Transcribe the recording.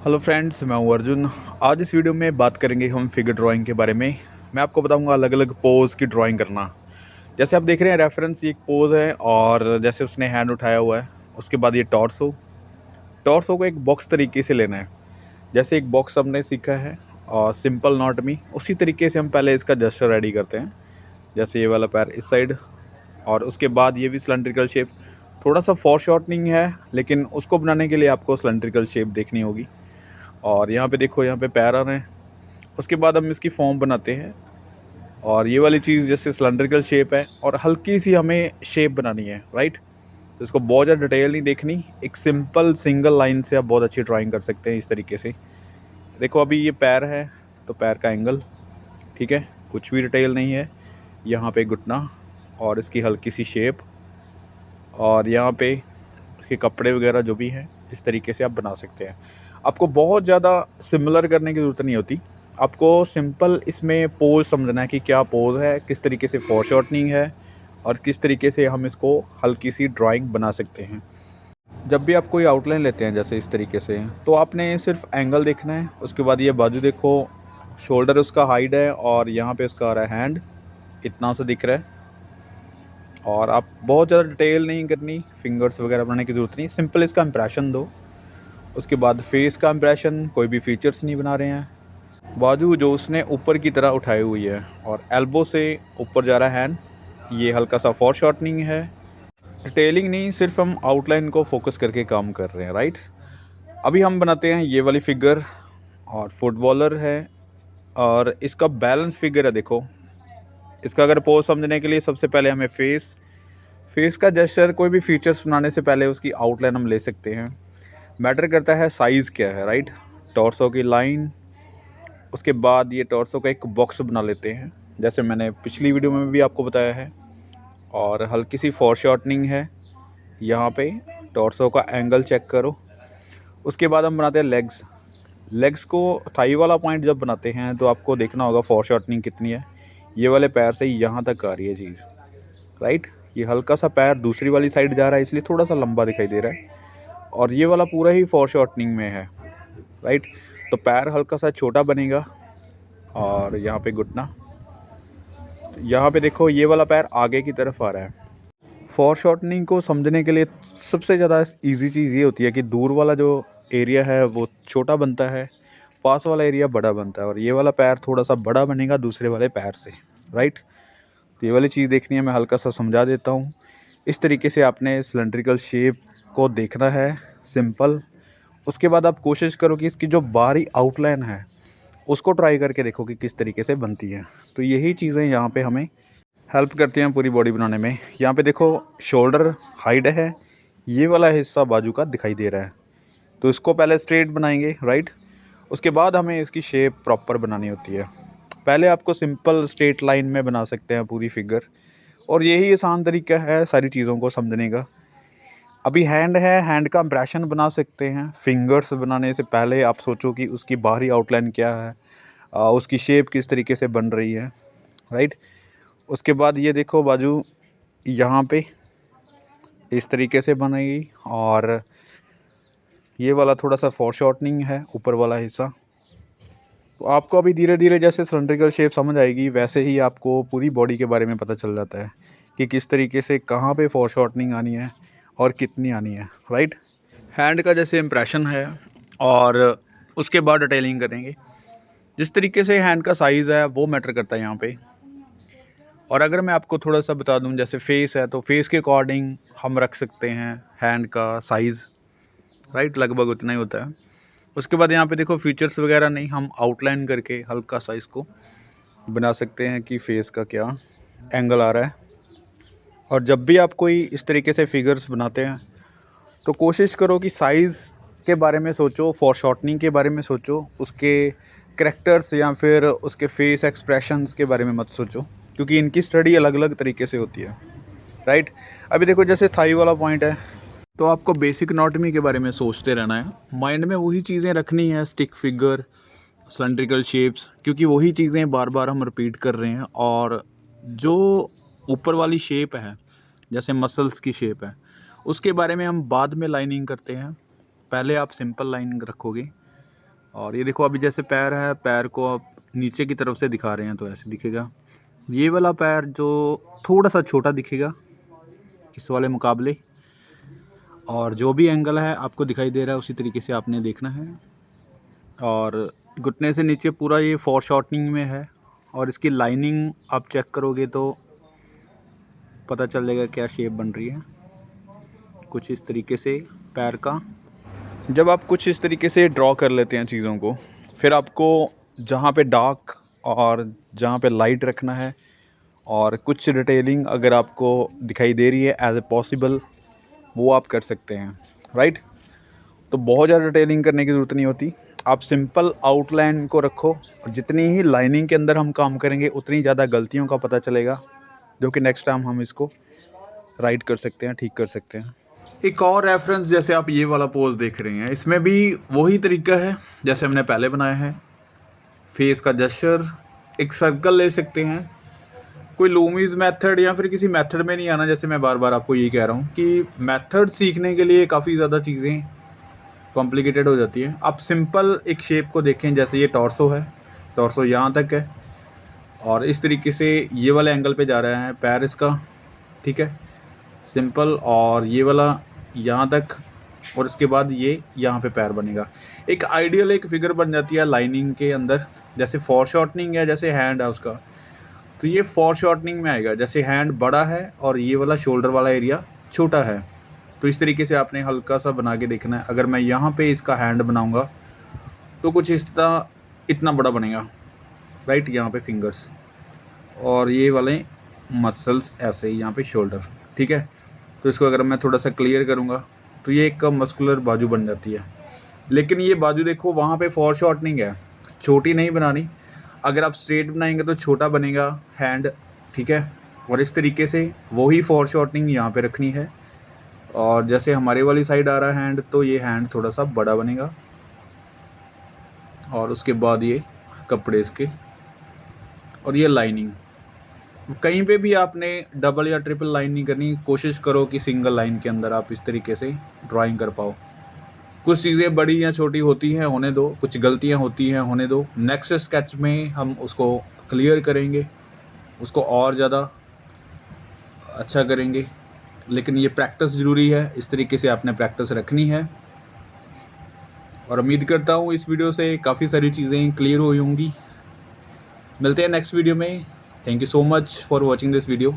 Hello friends, मैं हूं अर्जुन। आज इस वीडियो में बात करेंगे हम फिगर ड्राइंग के बारे में। मैं आपको बताऊंगा अलग अलग पोज की ड्राइंग करना। जैसे आप देख रहे हैं रेफरेंस, ये एक पोज है और जैसे उसने हैंड उठाया हुआ है। उसके बाद ये टॉर्सो टॉर्सो को एक बॉक्स तरीके से लेना है। जैसे एक बॉक्स हमने सीखा है और सिंपल नॉट मी, उसी तरीके से हम पहले इसका जेस्चर रेडी करते हैं। जैसे ये वाला पैर इस साइड और उसके बाद ये भी सिलेंड्रिकल शेप। थोड़ा सा फॉर शॉर्टनिंग है, लेकिन उसको बनाने के लिए आपको सिलेंड्रिकल शेप देखनी होगी। और यहाँ पे देखो, यहाँ पे पैर आ रहे हैं। उसके बाद हम इसकी फॉर्म बनाते हैं। और ये वाली चीज़ जैसे सिलेंड्रिकल शेप है और हल्की सी हमें शेप बनानी है, राइट। तो इसको बहुत ज़्यादा डिटेल नहीं देखनी, एक सिंपल सिंगल लाइन से आप बहुत अच्छी ड्राइंग कर सकते हैं इस तरीके से। देखो अभी ये पैर है तो पैर का एंगल, ठीक है, कुछ भी डिटेल नहीं है। यहाँ पे घुटना और इसकी हल्की सी शेप, और यहाँ पे इसके कपड़े वगैरह जो भी हैं, इस तरीके से आप बना सकते हैं। आपको बहुत ज़्यादा सिमिलर करने की ज़रूरत नहीं होती। आपको सिंपल इसमें पोज समझना है कि क्या पोज है, किस तरीके से फोरशॉर्टनिंग है और किस तरीके से हम इसको हल्की सी ड्राइंग बना सकते हैं। जब भी आप कोई आउटलाइन लेते हैं जैसे इस तरीके से, तो आपने सिर्फ एंगल देखना है। उसके बाद ये बाजू देखो, शोल्डर उसका हाइड है और यहाँ पे उसका आ रहा है हैंड, इतना सा दिख रहा है। और आप बहुत ज़्यादा डिटेल नहीं करनी, फिंगर्स वगैरह बनाने की ज़रूरत नहीं, सिंपल इसका इंप्रेशन दो। उसके बाद फेस का इंप्रेशन, कोई भी फीचर्स नहीं बना रहे हैं। बाजू जो उसने ऊपर की तरह उठाई हुई है और एल्बो से ऊपर जा रहा है हैंड, ये हल्का सा फॉर शॉर्टनिंग है। डिटेलिंग नहीं, सिर्फ हम आउटलाइन को फोकस करके काम कर रहे हैं, राइट। अभी हम बनाते हैं ये वाली फिगर, और फुटबॉलर है और इसका बैलेंस फिगर है। देखो इसका अगर पोज समझने के लिए सबसे पहले हमें फेस का जेस्चर, कोई भी फीचर्स बनाने से पहले उसकी आउटलाइन हम ले सकते हैं। मैटर करता है साइज़ क्या है, राइट। टॉर्सो की लाइन, उसके बाद ये टॉर्सो का एक बॉक्स बना लेते हैं जैसे मैंने पिछली वीडियो में भी आपको बताया है। और हल्की सी फॉरशॉर्टनिंग है यहाँ पे। टॉर्सो का एंगल चेक करो। उसके बाद हम बनाते हैं लेग्स को। थाई वाला पॉइंट जब बनाते हैं तो आपको देखना होगा फॉरशॉर्टनिंग कितनी है। ये वाले पैर से यहाँ तक आ रही है चीज़, राइट। ये हल्का सा पैर दूसरी वाली साइड जा रहा है, इसलिए थोड़ा सा लंबा दिखाई दे रहा है। और ये वाला पूरा ही फॉरशॉर्टनिंग में है, राइट। तो पैर हल्का सा छोटा बनेगा। और यहाँ पे घुटना, यहाँ पे देखो ये वाला पैर आगे की तरफ आ रहा है। फॉर शॉर्टनिंग को समझने के लिए सबसे ज़्यादा इजी चीज़ ये होती है कि दूर वाला जो एरिया है वो छोटा बनता है, पास वाला एरिया बड़ा बनता है। और ये वाला पैर थोड़ा सा बड़ा बनेगा दूसरे वाले पैर से, राइट। तो ये वाली चीज़ देखनी है, मैं हल्का सा समझा देता हूँ। इस तरीके से आपने सिलेंड्रिकल शेप को देखना है, सिंपल। उसके बाद आप कोशिश करो कि इसकी जो बाहरी आउटलाइन है उसको ट्राई करके देखो कि किस तरीके से बनती है। तो यही चीज़ें यहाँ पे हमें हेल्प करती हैं पूरी बॉडी बनाने में। यहाँ पे देखो शोल्डर हाइड है, ये वाला हिस्सा बाजू का दिखाई दे रहा है, तो इसको पहले स्ट्रेट बनाएंगे, राइट। उसके बाद हमें इसकी शेप प्रॉपर बनानी होती है। पहले आपको सिंपल स्ट्रेट लाइन में बना सकते हैं पूरी फिगर, और यही आसान तरीका है सारी चीज़ों को समझने का। अभी हैंड है, हैंड का इंप्रेशन बना सकते हैं। फिंगर्स बनाने से पहले आप सोचो कि उसकी बाहरी आउटलाइन क्या है, उसकी शेप किस तरीके से बन रही है, राइट। उसके बाद ये देखो बाजू यहाँ पे इस तरीके से बनेगी, और ये वाला थोड़ा सा फॉरशॉर्टनिंग है ऊपर वाला हिस्सा। तो आपको अभी धीरे धीरे जैसे सिलेंड्रिकल शेप समझ आएगी, वैसे ही आपको पूरी बॉडी के बारे में पता चल जाता है कि किस तरीके से कहाँ पे फॉरशॉर्टनिंग आनी है और कितनी आनी है, राइट। हैंड का जैसे इम्प्रेशन है और उसके बाद डिटेलिंग करेंगे। जिस तरीके से हैंड का साइज़ है वो मैटर करता है यहाँ पे। और अगर मैं आपको थोड़ा सा बता दूं, जैसे फेस है तो फेस के अकॉर्डिंग हम रख सकते हैं हैंड का साइज़, राइट, लगभग उतना ही होता है। उसके बाद यहाँ पे देखो फीचर्स वगैरह नहीं, हम आउटलाइन करके हल्का सा इसको बना सकते हैं कि फेस का क्या एंगल आ रहा है। और जब भी आप कोई इस तरीके से फिगर्स बनाते हैं तो कोशिश करो कि साइज़ के बारे में सोचो, फॉरशॉर्टनिंग के बारे में सोचो, उसके करैक्टर्स या फिर उसके फेस एक्सप्रेशंस के बारे में मत सोचो, क्योंकि इनकी स्टडी अलग अलग तरीके से होती है, राइट। अभी देखो जैसे थाई वाला पॉइंट है, तो आपको बेसिक एनाटॉमी के बारे में सोचते रहना है, माइंड में वही चीज़ें रखनी है, स्टिक फिगर, सिलेंड्रिकल शेप्स, क्योंकि वही चीज़ें बार बार हम रिपीट कर रहे हैं। और जो ऊपर वाली शेप है, जैसे मसल्स की शेप है, उसके बारे में हम बाद में लाइनिंग करते हैं। पहले आप सिंपल लाइनिंग रखोगे, और ये देखो अभी जैसे पैर है, पैर को आप नीचे की तरफ से दिखा रहे हैं तो ऐसे दिखेगा। ये वाला पैर जो थोड़ा सा छोटा दिखेगा इस वाले मुकाबले, और जो भी एंगल है आपको दिखाई दे रहा है उसी तरीके से आपने देखना है। और घुटने से नीचे पूरा ये फोर शॉर्टनिंग में है, और इसकी लाइनिंग आप चेक करोगे तो पता चल जाएगा क्या शेप बन रही है। कुछ इस तरीके से पैर का, जब आप कुछ इस तरीके से ड्रॉ कर लेते हैं चीज़ों को, फिर आपको जहाँ पे डार्क और जहाँ पे लाइट रखना है, और कुछ डिटेलिंग अगर आपको दिखाई दे रही है एज ए पॉसिबल, वो आप कर सकते हैं, राइट। तो बहुत ज़्यादा डिटेलिंग करने की ज़रूरत नहीं होती, आप सिंपल आउटलाइन को रखो, और जितनी ही लाइनिंग के अंदर हम काम करेंगे उतनी ज़्यादा गलतियों का पता चलेगा, जो कि नेक्स्ट टाइम हम इसको राइट कर सकते हैं, ठीक कर सकते हैं। एक और रेफरेंस, जैसे आप ये वाला पोज देख रहे हैं, इसमें भी वही तरीका है जैसे हमने पहले बनाया है। फेस का जेस्चर, एक सर्कल ले सकते हैं, कोई लूमीज मेथड या फिर किसी मेथड में नहीं आना। जैसे मैं बार बार आपको यही कह रहा हूँ कि मेथड सीखने के लिए काफ़ी ज़्यादा चीज़ें कॉम्प्लिकेटेड हो जाती हैं। आप सिंपल एक शेप को देखें, जैसे ये टॉर्सो है, टॉर्सो यहाँ तक है, और इस तरीके से ये वाले एंगल पे जा रहा है पैर इसका, ठीक है, सिंपल। और ये वाला यहाँ तक, और इसके बाद ये यहाँ पे पैर बनेगा। एक आइडियल एक फिगर बन जाती है लाइनिंग के अंदर। जैसे फॉर शॉर्टनिंग है, जैसे हैंड है उसका, तो ये फॉर शॉर्टनिंग में आएगा। जैसे हैंड बड़ा है और ये वाला शोल्डर वाला एरिया छोटा है, तो इस तरीके से आपने हल्का सा बना के देखना है। अगर मैं यहाँ पे इसका हैंड बनाऊँगा तो कुछ इतना बड़ा बनेगा, राइट, यहाँ पे फिंगर्स, और ये वाले मसल्स ऐसे ही यहाँ पे शोल्डर, ठीक है। तो इसको अगर मैं थोड़ा सा क्लियर करूँगा तो ये एक मस्कुलर बाजू बन जाती है। लेकिन ये बाजू देखो वहाँ पे फॉर शॉर्टनिंग है, छोटी नहीं बनानी। अगर आप स्ट्रेट बनाएंगे तो छोटा बनेगा हैंड, ठीक है। और इस तरीके से वही फॉर शॉर्टनिंग यहाँ पे रखनी है। और जैसे हमारे वाली साइड आ रहा है हैंड, तो ये हैंड थोड़ा सा बड़ा बनेगा, और उसके बाद ये कपड़े इसके, और ये लाइनिंग। कहीं पे भी आपने डबल या ट्रिपल लाइन नहीं करनी, कोशिश करो कि सिंगल लाइन के अंदर आप इस तरीके से ड्राइंग कर पाओ। कुछ चीज़ें बड़ी या छोटी होती हैं, होने दो, कुछ गलतियां होती हैं, होने दो। नेक्स्ट स्केच में हम उसको क्लियर करेंगे, उसको और ज़्यादा अच्छा करेंगे। लेकिन ये प्रैक्टिस ज़रूरी है, इस तरीके से आपने प्रैक्टिस रखनी है। और उम्मीद करता हूँ इस वीडियो से काफ़ी सारी चीज़ें क्लियर हुई होंगी। मिलते हैं नेक्स्ट वीडियो में। Thank you so much for watching this video.